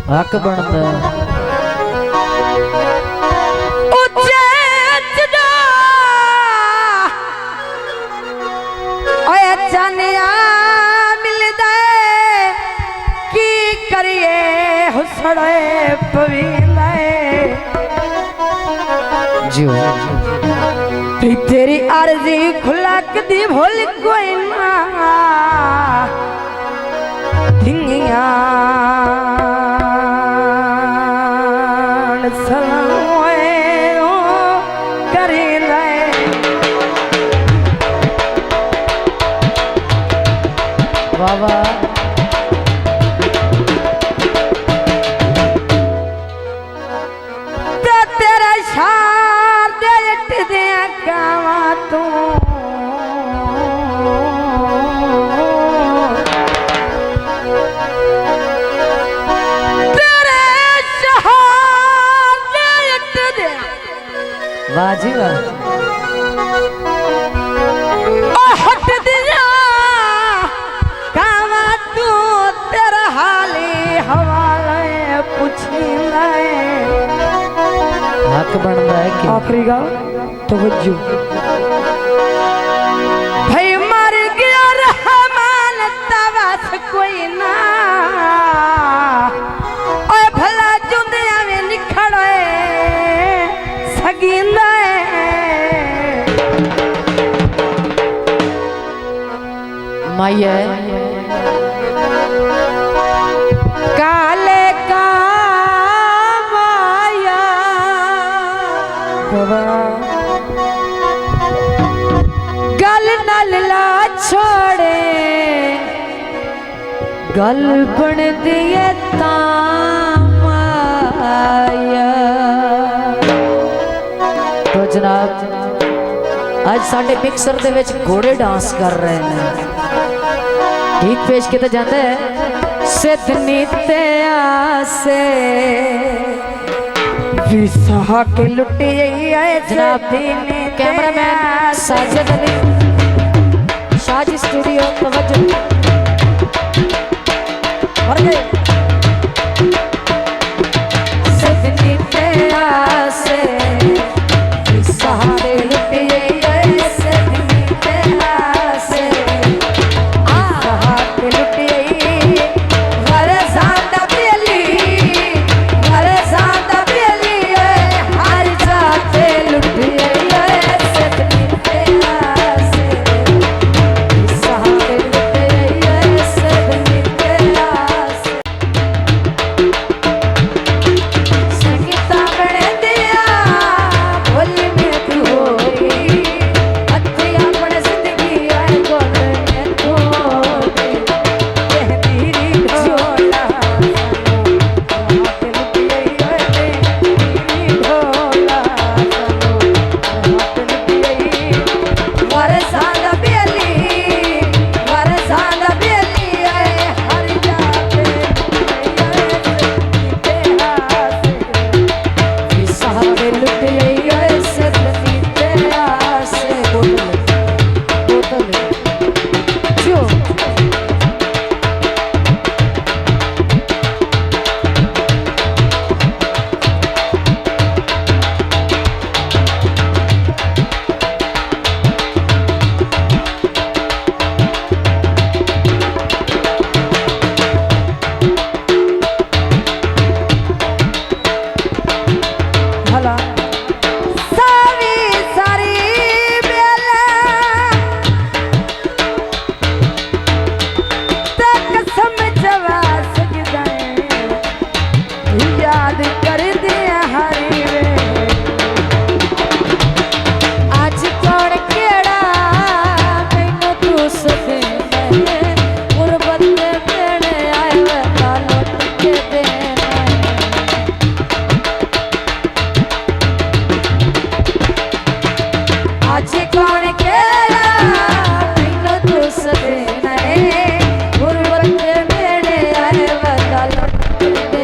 हक बनता चनिया मिलदा की करिए हुसड़े पवींदा जियो तेरी अर्जी खुला कदी भूल कोई ना धिंगिया बाबा तेरा शार दे दे कावा तू तेरे शार दे वाह जी वाह हट दिया कावा तू तेरा हाली हवाले पूछी हक बनता है कि आखिरी गाल तवज्जो भाई मर गया रहमान तवास कोई ना ओए भला जुंदिया में निखड़े सगींदा माया काले का माया गल नल्ला छोड़े गल बन दिए माया। तो जनाब आज साडे मिक्सर दे विच घोड़े डांस कर रहे हैं ठीक पेश किया जाता है सिद्धनी ते आसे विसा के लुटी है जनाब कैमरामैन साजिद अली शाजी स्टूडियो तवज्जो मर गए सिद्धनी ते आसे विसा के लुटी है सिद्धनी ते आसे है।